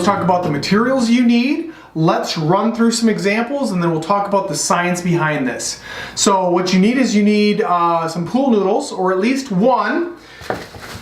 let's talk about the materials you need. Let's run through some examples and then we'll talk about the science behind this. So what you need is you need some pool noodles, or at least one.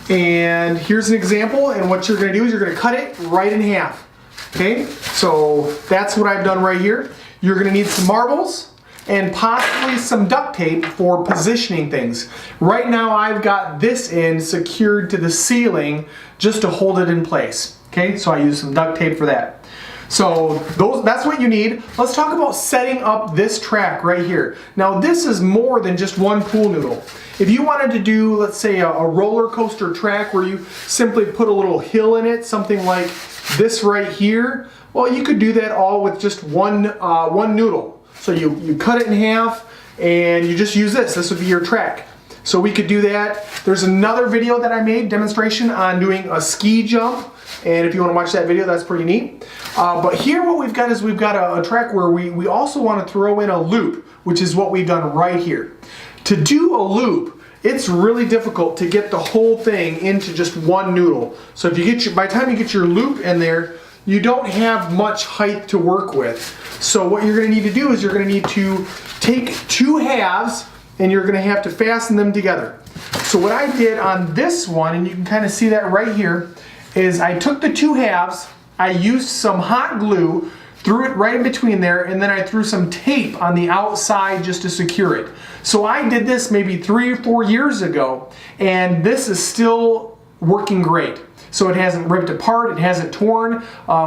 And here's an example, and what you're gonna do is you're gonna cut it right in half. Okay, so that's what I've done right here. You're gonna need some marbles and possibly some duct tape for positioning things. Right now I've got this end secured to the ceiling just to hold it in place. Okay, so I use some duct tape for that. So that's what you need. Let's talk about setting up this track right here. Now this is more than just one pool noodle. If you wanted to do, let's say, a roller coaster track where you simply put a little hill in it, something like this right here, well, you could do that all with just one noodle. So you cut it in half and you just use this. This would be your track. So we could do that. There's another video that I made, demonstration on doing a ski jump. And if you want to watch that video, that's pretty neat. But here what we've got is we've got a track where we also want to throw in a loop, which is what we've done right here. To do a loop, it's really difficult to get the whole thing into just one noodle. So if you get by the time you get your loop in there, you don't have much height to work with. So what you're going to need to do is you're going to need to take two halves and you're going to have to fasten them together. So what I did on this one, and you can kind of see that right here, is I took the two halves, I used some hot glue, threw it right in between there, and then I threw some tape on the outside just to secure it. So I did this maybe 3 or 4 years ago, and this is still working great. So it hasn't ripped apart, it hasn't torn,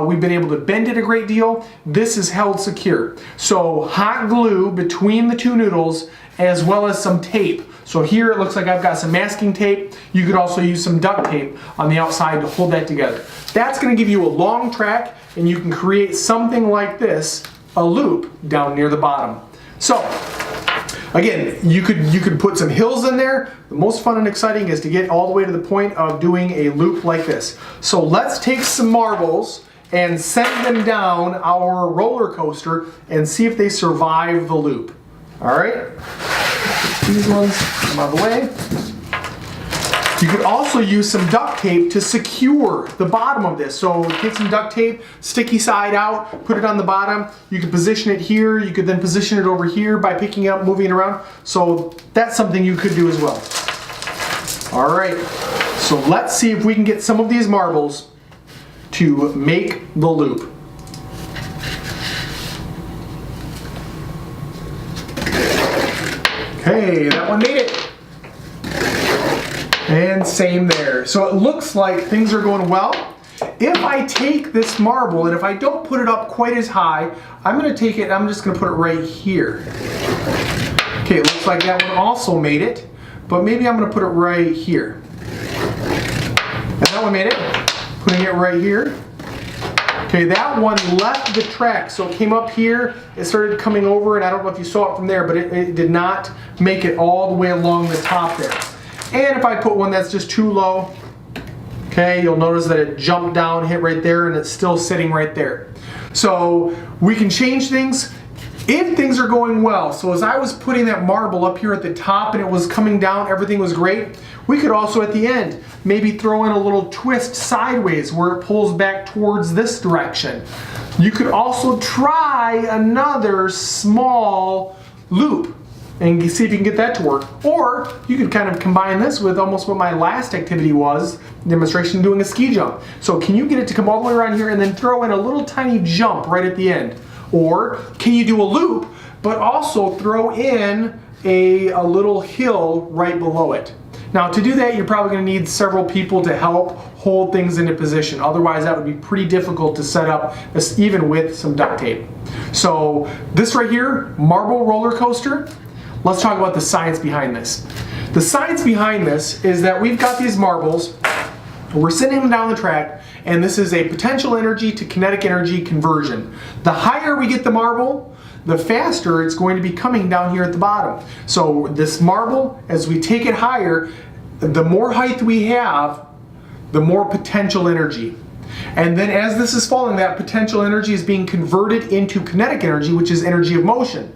we've been able to bend it a great deal. This is held secure. So hot glue between the two noodles as well as some tape. So here it looks like I've got some masking tape. You could also use some duct tape on the outside to hold that together. That's going to give you a long track, and you can create something like this, a loop down near the bottom. So again, you could put some hills in there. The most fun and exciting is to get all the way to the point of doing a loop like this. So let's take some marbles and send them down our roller coaster and see if they survive the loop. All right, these ones come out of the way. You could also use some duct tape to secure the bottom of this. So take some duct tape, sticky side out, put it on the bottom. You could position it here. You could then position it over here by picking it up, moving it around. So that's something you could do as well. All right, so let's see if we can get some of these marbles to make the loop. Okay, that one made it. And same there. So it looks like things are going well. If I take this marble and if I don't put it up quite as high, I'm going to take it, I'm just going to put it right here. Okay, it looks like that one also made it, but maybe I'm going to put it right here. And that one made it. Putting it right here. Okay, that one left the track, so it came up here, it started coming over, and I don't know if you saw it from there, but it did not make it all the way along the top there. And if I put one that's just too low, okay, you'll notice that it jumped down, hit right there, and it's still sitting right there. So we can change things if things are going well. So as I was putting that marble up here at the top and it was coming down, everything was great. We could also at the end maybe throw in a little twist sideways where it pulls back towards this direction. You could also try another small loop and see if you can get that to work. Or you could kind of combine this with almost what my last activity was, demonstration doing a ski jump. So can you get it to come all the way around here and then throw in a little tiny jump right at the end? Or can you do a loop but also throw in a little hill right below it? Now to do that, you're probably going to need several people to help hold things into position. Otherwise that would be pretty difficult to set up, even with some duct tape. So this right here, marble roller coaster. Let's talk about the science behind this. The science behind this is that we've got these marbles, we're sending them down the track, and this is a potential energy to kinetic energy conversion. The higher we get the marble, the faster it's going to be coming down here at the bottom. So this marble, as we take it higher, the more height we have, the more potential energy. And then as this is falling, that potential energy is being converted into kinetic energy, which is energy of motion.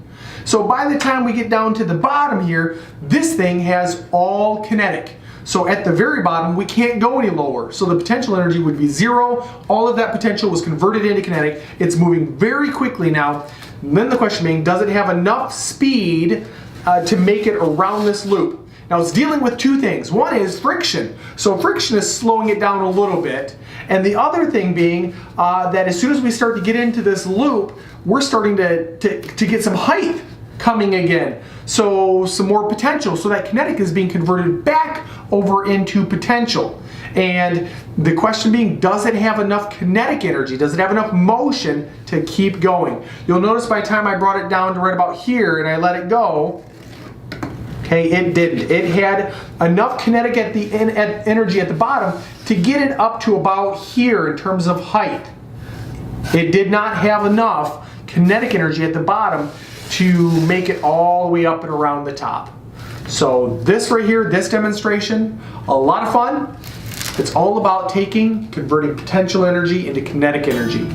So by the time we get down to the bottom here, this thing has all kinetic. So at the very bottom, we can't go any lower. So the potential energy would be 0. All of that potential was converted into kinetic. It's moving very quickly now. And then the question being, does it have enough speed to make it around this loop? Now it's dealing with two things. One is friction. So friction is slowing it down a little bit. And the other thing being that as soon as we start to get into this loop, we're starting to get some height coming again. So some more potential. So that kinetic is being converted back over into potential. And the question being, does it have enough kinetic energy? Does it have enough motion to keep going? You'll notice by the time I brought it down to right about here and I let it go, okay, it didn't. It had enough kinetic energy at the bottom to get it up to about here in terms of height. It did not have enough kinetic energy at the bottom to make it all the way up and around the top. So this right here, this demonstration, a lot of fun. It's all about converting potential energy into kinetic energy.